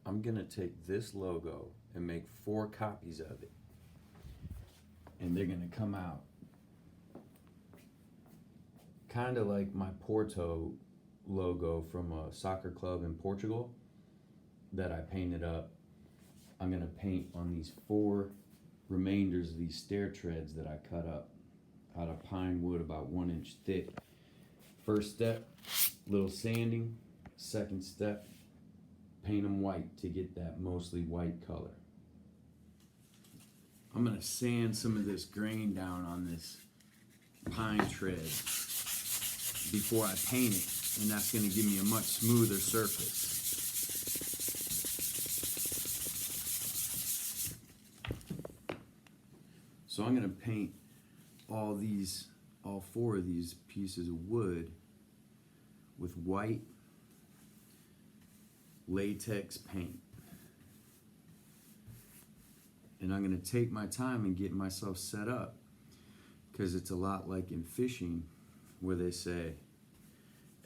I'm gonna take this logo and make 4 copies of it. And they're gonna come out kind of like my Porto logo from a soccer club in Portugal that I painted up. I'm gonna paint on these 4 remainders of these stair treads that I cut up out of pine wood about 1 inch thick. First step, little sanding. Second step, paint them white to get that mostly white color. I'm gonna sand some of this grain down on this pine tread before I paint it, and that's gonna give me a much smoother surface. So I'm gonna paint all 4 of these pieces of wood with white latex paint. And I'm gonna take my time and get myself set up, because it's a lot like in fishing where they say,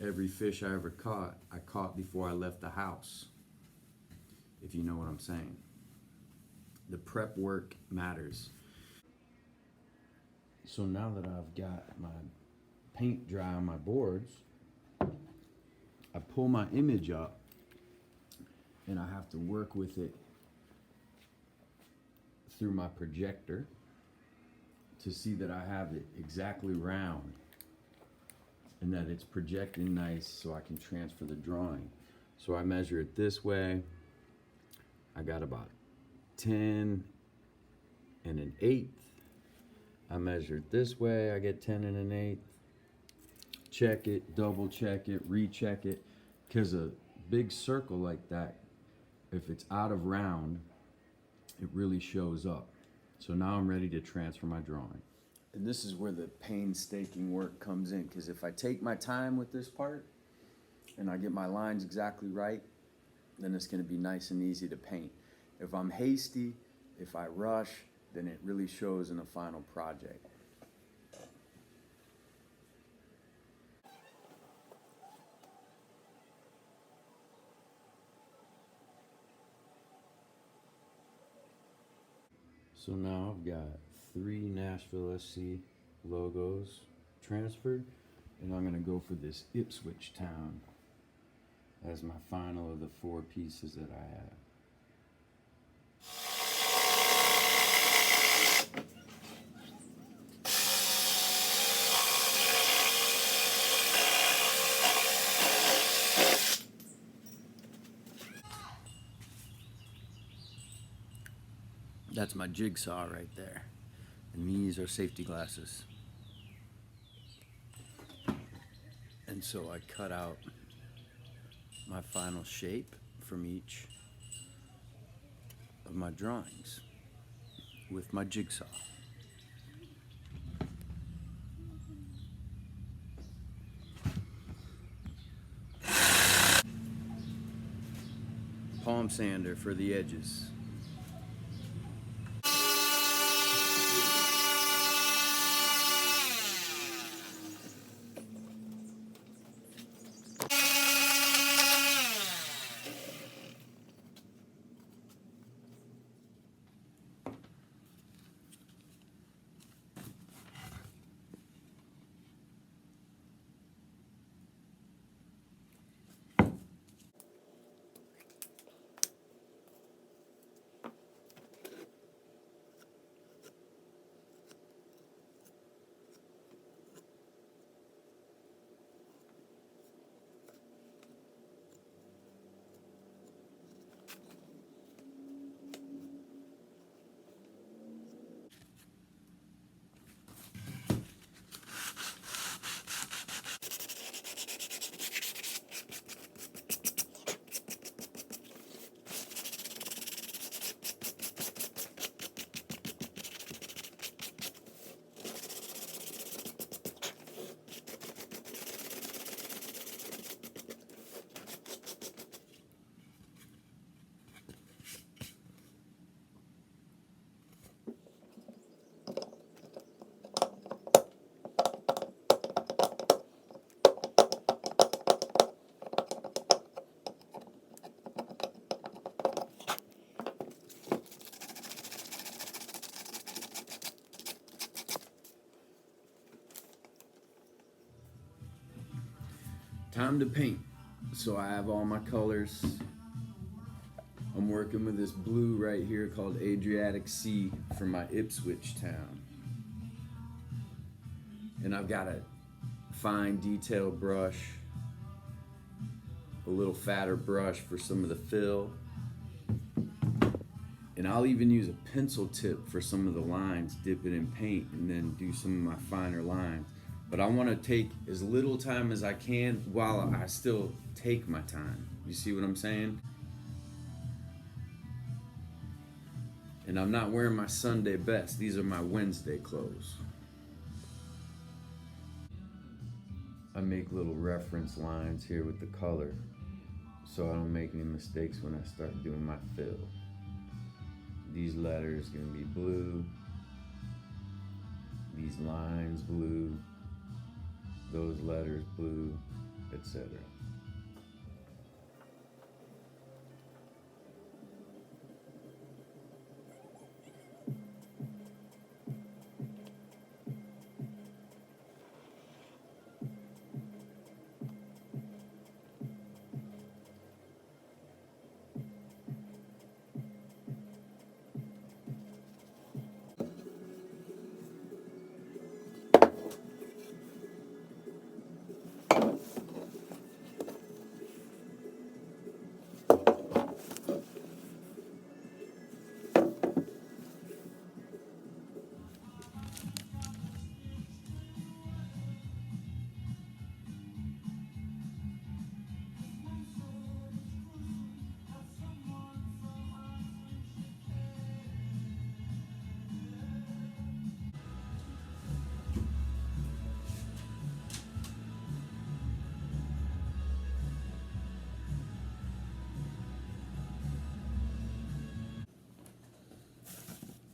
every fish I ever caught, I caught before I left the house, if you know what I'm saying. The prep work matters. So now that I've got my paint dry on my boards, I pull my image up and I have to work with it through my projector to see that I have it exactly round and that it's projecting nice so I can transfer the drawing. So I measure it this way. I got about 10 and an eighth. I measure it this way, I get 10 and an eighth. Check it, double check it, recheck it, because a big circle like that, if it's out of round, it really shows up. So now I'm ready to transfer my drawing. And this is where the painstaking work comes in, because if I take my time with this part and I get my lines exactly right, then it's going to be nice and easy to paint. If I'm hasty, if I rush, then it really shows in the final project. So now I've got 3 Nashville SC logos transferred, and I'm gonna go for this Ipswich Town as my final of the 4 pieces that I have. That's my jigsaw right there. And these are safety glasses. And so I cut out my final shape from each of my drawings with my jigsaw. Palm sander for the edges. Time to paint. So I have all my colors. I'm working with this blue right here called Adriatic Sea from my Ipswich town. And I've got a fine detail brush, a little fatter brush for some of the fill. And I'll even use a pencil tip for some of the lines, dip it in paint, and then do some of my finer lines. But I want to take as little time as I can while I still take my time. You see what I'm saying? And I'm not wearing my Sunday best. These are my Wednesday clothes. I make little reference lines here with the color so I don't make any mistakes when I start doing my fill. These letters gonna be blue, these lines blue, those letters blue, etc.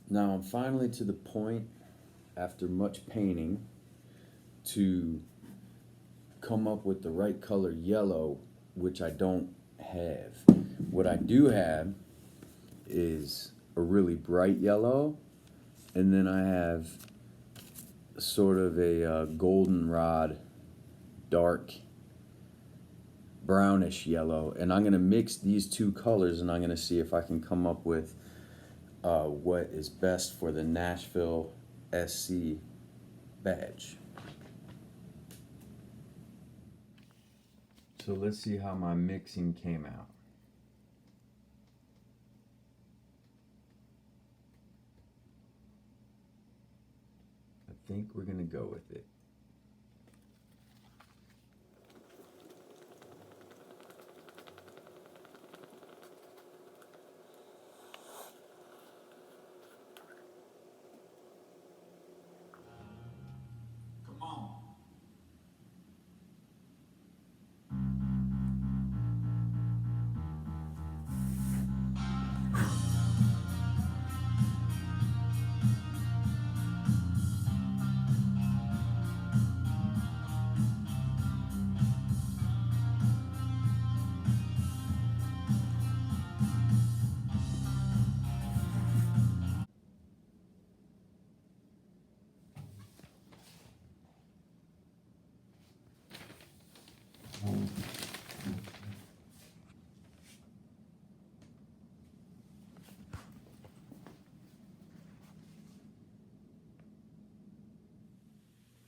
Now I'm finally to the point, after much painting, to come up with the right color yellow, which I don't have. What I do have is a really bright yellow, and then I have sort of a goldenrod, dark brownish yellow, and I'm going to mix these two colors, and I'm going to see if I can come up with what is best for the Nashville SC badge. So let's see how my mixing came out. I think we're going to go with it.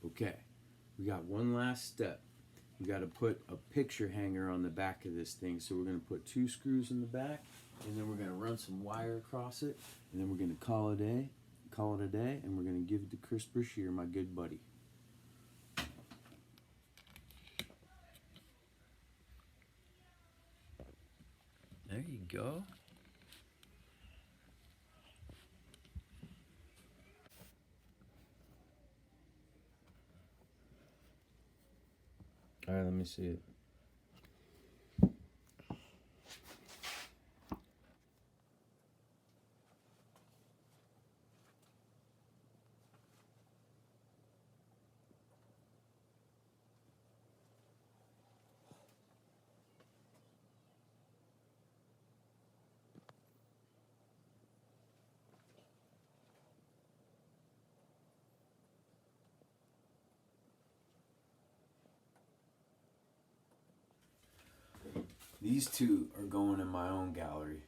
Okay, we got one last step. We got to put a picture hanger on the back of this thing. So we're going to put 2 screws in the back, and then we're going to run some wire across it, and then we're going to call it a day, and we're going to give it to Chris Brashear, my good buddy. There you go. All right, let me see it. These two are going in my own gallery.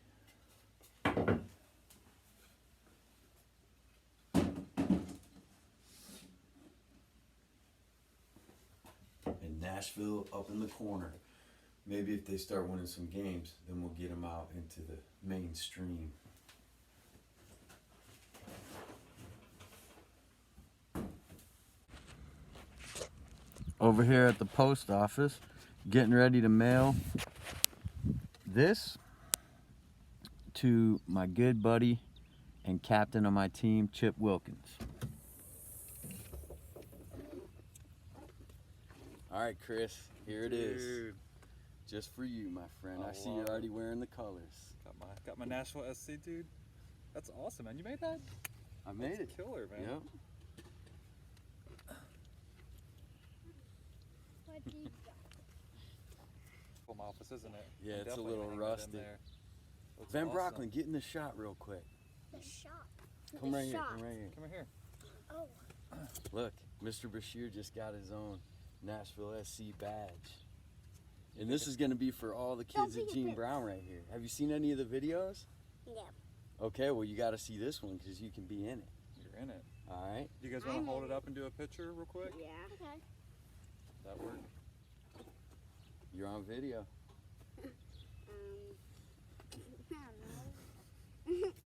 And Nashville up in the corner. Maybe if they start winning some games, then we'll get them out into the mainstream. Over here at the post office, getting ready to mail this to my good buddy and captain of my team, Chip Wilkins. All right, Chris, here it is. Just for you, my friend. I see you're already wearing the colors. Got my Nashville SC, dude. That's awesome, man. You made that? I made it. Killer, man. Yep. Home office, isn't it? Yeah, I'm it's a definitely little gonna hang that in rusty. there. Looks Van awesome. Brocklin, get in the shot real quick. The shop. Come The right here, shop. come right here. Come here. Oh. Look, Mr. Bashir just got his own Nashville SC badge. And this is going to be for all the kids at Gene Brown right here. Have you seen any of the videos? Yeah. Okay, well, you got to see this one because you can be in it. You're in it. All right? You guys want to hold it up and do a picture real quick? Yeah. Okay. That work? You're on video. I don't know.